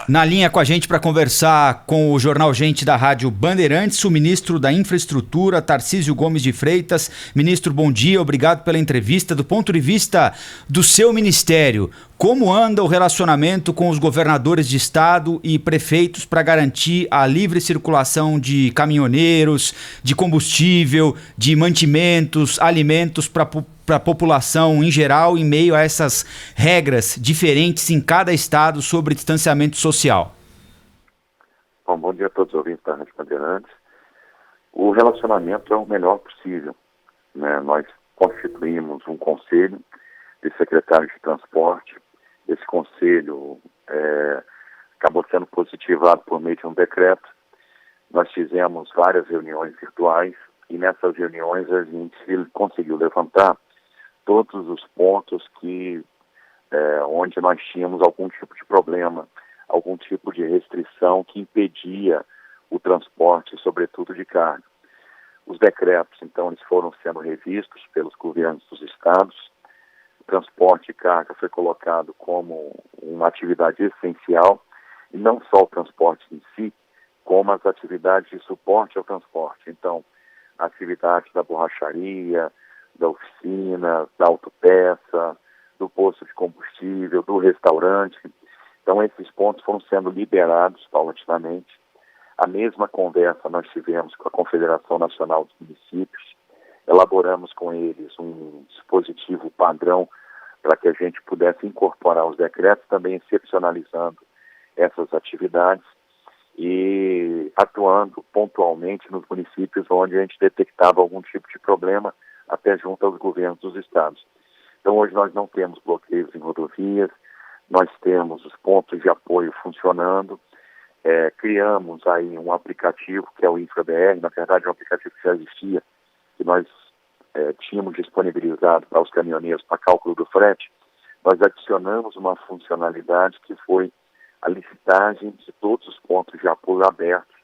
Na linha com a gente para conversar com o Jornal Gente da Rádio Bandeirantes, o ministro da Infraestrutura, Tarcísio Gomes de Freitas. Ministro, bom dia, obrigado pela entrevista. Do ponto de vista do seu ministério, como anda o relacionamento com os governadores de estado e prefeitos para garantir a livre circulação de caminhoneiros, de combustível, de mantimentos, alimentos para a população em geral, em meio a essas regras diferentes em cada estado sobre distanciamento social? Bom dia a todos os ouvintes da Rádio Bandeirantes. O relacionamento é o melhor possível, né? Nós constituímos um conselho de secretários de transporte. Esse conselho acabou sendo positivado por meio de um decreto. Nós fizemos várias reuniões virtuais e nessas reuniões a gente conseguiu levantar todos os pontos onde nós tínhamos algum tipo de problema, algum tipo de restrição que impedia o transporte, sobretudo de carga. Os decretos, então, eles foram sendo revistos pelos governos dos estados. O transporte de carga foi colocado como uma atividade essencial, e não só o transporte em si, como as atividades de suporte ao transporte. Então, a atividade da borracharia, da oficina, da autopeça, do posto de combustível, do restaurante. Então, esses pontos foram sendo liberados paulatinamente. A mesma conversa nós tivemos com a Confederação Nacional dos Municípios, elaboramos com eles um dispositivo padrão para que a gente pudesse incorporar os decretos, também excepcionalizando essas atividades e atuando pontualmente nos municípios onde a gente detectava algum tipo de problema, até junto aos governos dos estados. Então, hoje nós não temos bloqueios em rodovias, nós temos os pontos de apoio funcionando, criamos aí um aplicativo que é o InfraBR, na verdade é um aplicativo que já existia, que nós tínhamos disponibilizado para os caminhoneiros para cálculo do frete. Nós adicionamos uma funcionalidade que foi a licitagem de todos os pontos de apoio abertos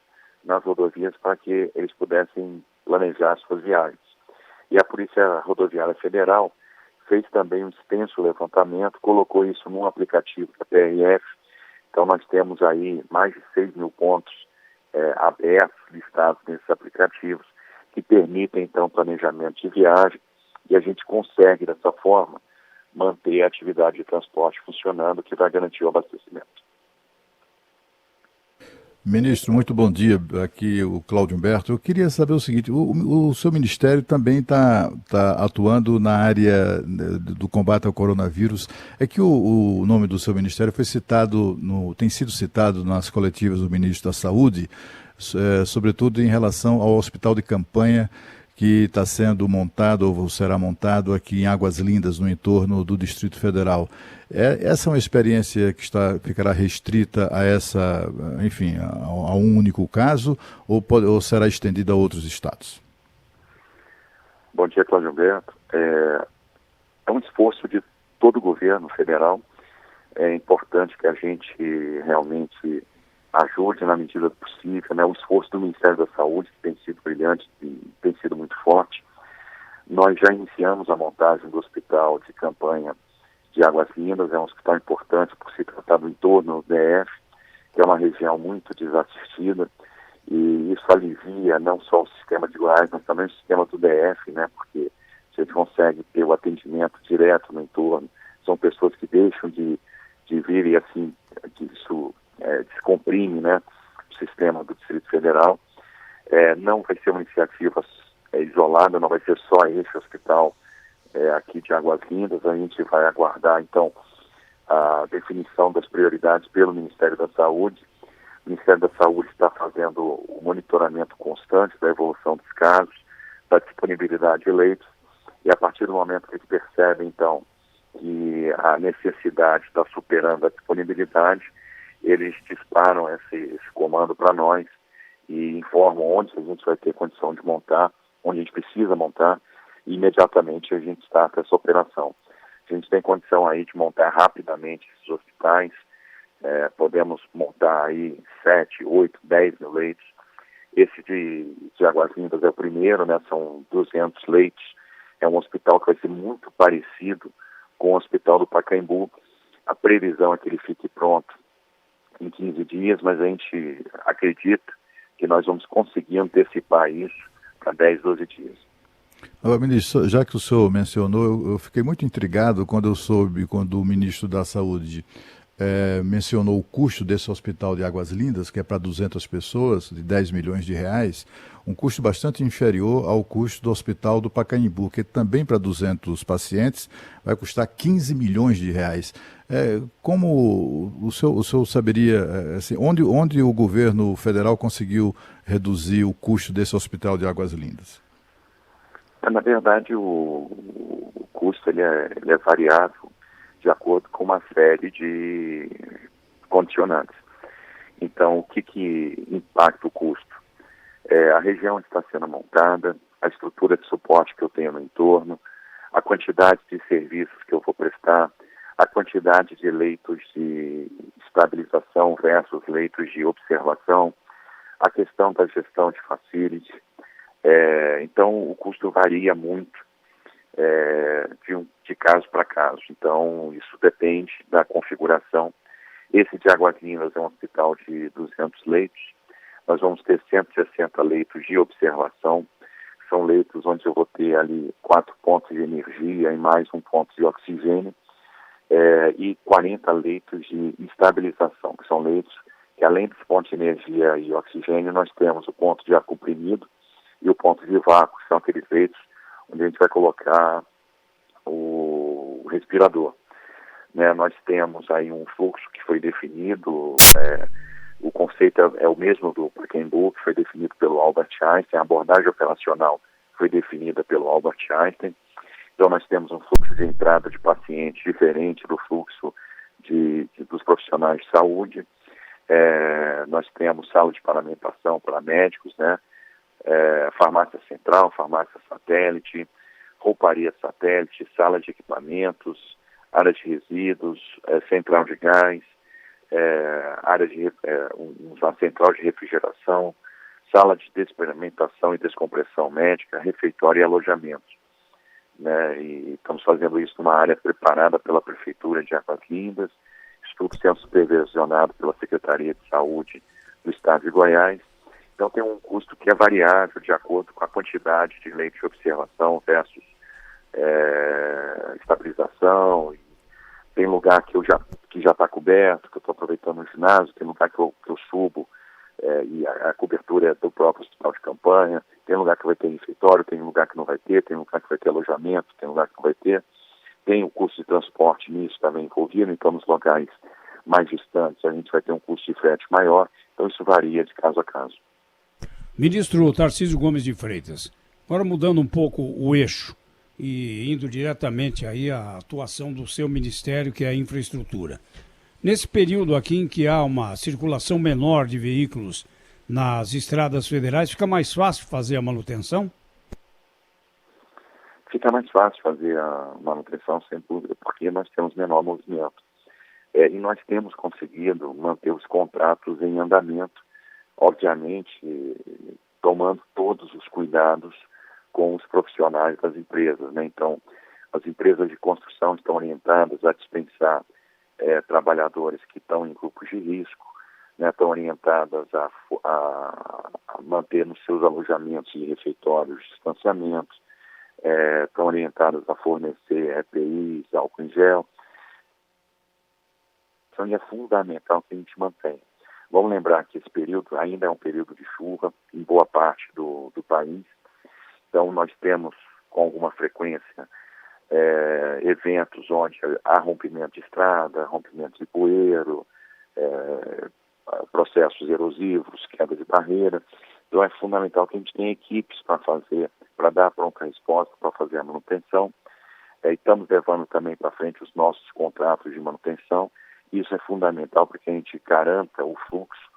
nas rodovias para que eles pudessem planejar suas viagens. E a Polícia Rodoviária Federal fez também um extenso levantamento, colocou isso num aplicativo da PRF. Então, nós temos aí mais de 6 mil pontos abertos, listados nesses aplicativos, que permitem, então, planejamento de viagem, e a gente consegue, dessa forma, manter a atividade de transporte funcionando, que vai garantir o abastecimento. Ministro, muito bom dia. Aqui o Cláudio Humberto. Eu queria saber o seguinte: o seu ministério também está atuando na área do combate ao coronavírus. É que o nome do seu ministério foi citado, tem sido citado nas coletivas do ministro da Saúde, sobretudo em relação ao hospital de campanha que está sendo montado ou será montado aqui em Águas Lindas, no entorno do Distrito Federal. Essa é uma experiência que ficará restrita a a um único caso ou será estendida a outros estados? Bom dia, Cláudio Humberto. É um esforço de todo o governo federal. É importante que a gente realmente ajude na medida do possível, né? O esforço do Ministério da Saúde, que tem sido brilhante, tem sido muito forte. Nós já iniciamos a montagem do hospital de campanha de Águas Lindas, é um hospital importante por se tratar do entorno do DF, que é uma região muito desassistida, e isso alivia não só o sistema de Goiás, mas também o sistema do DF, né? Porque a gente consegue ter o atendimento direto no entorno. São pessoas que deixam de vir e assim, que isso descomprime, né, o sistema do Distrito Federal. Não vai ser uma iniciativa isolada, não vai ser só esse hospital aqui de Águas Lindas. A gente vai aguardar, então, a definição das prioridades pelo Ministério da Saúde. O Ministério da Saúde está fazendo o monitoramento constante da evolução dos casos, da disponibilidade de leitos, e a partir do momento que eles percebem, então, que a necessidade está superando a disponibilidade, eles disparam esse comando para nós e informam onde a gente vai ter condição de montar, onde a gente precisa montar, e imediatamente a gente starta essa operação. A gente tem condição aí de montar rapidamente esses hospitais, podemos montar aí 7, 8, 10 mil leitos. Esse de Águas Lindas é o primeiro, né? São 200 leitos. É um hospital que vai ser muito parecido com o Hospital do Pacaembu. A previsão é que ele fique pronto em 15 dias, mas a gente acredita que nós vamos conseguir antecipar isso para 10, 12 dias. Ministro, já que o senhor mencionou, eu fiquei muito intrigado quando eu soube, quando o ministro da Saúde mencionou o custo desse hospital de Águas Lindas, que é para 200 pessoas, de 10 milhões de reais, um custo bastante inferior ao custo do hospital do Pacaembu, que também para 200 pacientes vai custar 15 milhões de reais. Como o senhor saberia, assim, onde o governo federal conseguiu reduzir o custo desse hospital de Águas Lindas? Na verdade, o custo ele é variável de acordo com uma série de condicionantes. Então, o que impacta o custo? A região está sendo montada, a estrutura de suporte que eu tenho no entorno, a quantidade de serviços que eu vou prestar, a quantidade de leitos de estabilização versus leitos de observação, a questão da gestão de facility. Então, o custo varia muito de caso para caso. Então, isso depende da configuração. Esse de Águas Lindas é um hospital de 200 leitos. Nós vamos ter 160 leitos de observação. São leitos onde eu vou ter ali 4 pontos de energia e mais um ponto de oxigênio. E 40 leitos de estabilização, que são leitos que, além dos pontos de energia e oxigênio, nós temos o ponto de ar comprimido e o ponto de vácuo, que são aqueles leitos onde a gente vai colocar o respirador. Nós temos aí um fluxo que foi definido, o conceito é o mesmo do Pacaembu, que foi definido pelo Albert Einstein, a abordagem operacional foi definida pelo Albert Einstein. Então nós temos um fluxo de entrada de pacientes diferente do fluxo dos profissionais de saúde. Nós temos sala de paramentação para médicos, farmácia central, farmácia satélite, rouparia satélite, sala de equipamentos, área de resíduos, central de gás, uma central de refrigeração, sala de desperamentação e descompressão médica, refeitório e alojamento. E estamos fazendo isso numa área preparada pela Prefeitura de Águas Lindas, isso tudo sendo supervisionado pela Secretaria de Saúde do Estado de Goiás. Então tem um custo que é variável de acordo com a quantidade de leitos de observação versus estabilização. Tem lugar que já está coberto, que eu estou aproveitando o ginásio, tem lugar que eu subo e a cobertura é do próprio hospital de campanha, tem lugar que vai ter refeitório, tem lugar que não vai ter, tem lugar que vai ter alojamento, tem lugar que não vai ter. Tem o custo de transporte nisso também envolvido, então nos locais mais distantes a gente vai ter um custo de frete maior, então isso varia de caso a caso. Ministro Tarcísio Gomes de Freitas, agora mudando um pouco o eixo e indo diretamente aí à atuação do seu ministério, que é a infraestrutura. Nesse período aqui em que há uma circulação menor de veículos nas estradas federais, fica mais fácil fazer a manutenção? Fica mais fácil fazer a manutenção, sem dúvida, porque nós temos menor movimento. E nós temos conseguido manter os contratos em andamento, obviamente, tomando todos os cuidados com os profissionais das empresas. Então, as empresas de construção estão orientadas a dispensar trabalhadores que estão em grupos de risco, estão orientadas a manter nos seus alojamentos e refeitórios distanciamentos, estão orientadas a fornecer EPIs, álcool em gel. Então, é fundamental que a gente mantenha. Vamos lembrar que esse período ainda é um período de chuva em boa parte do país. Então, nós temos, com alguma frequência, eventos onde há rompimento de estrada, rompimento de bueiro, processos erosivos, queda de barreira. Então, é fundamental que a gente tenha equipes para dar pronta resposta, para fazer a manutenção. Estamos levando também para frente os nossos contratos de manutenção. Isso é fundamental para que a gente garanta o fluxo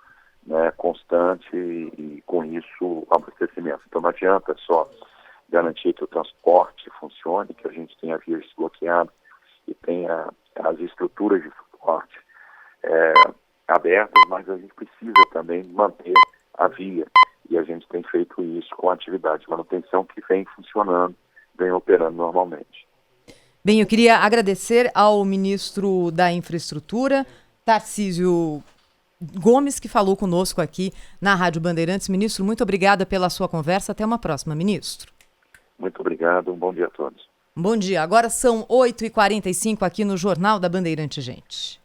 constante e, com isso, o abastecimento. Então, não adianta só garantir que o transporte funcione, que a gente tenha vias desbloqueadas e tenha as estruturas de suporte abertas, mas a gente precisa também manter a via. E a gente tem feito isso com a atividade de manutenção que vem funcionando, vem operando normalmente. Bem, eu queria agradecer ao ministro da Infraestrutura, Tarcísio Gomes, que falou conosco aqui na Rádio Bandeirantes. Ministro, muito obrigada pela sua conversa. Até uma próxima, ministro. Muito obrigado, um bom dia a todos. Bom dia. Agora são 8h45 aqui no Jornal da Bandeirante, gente.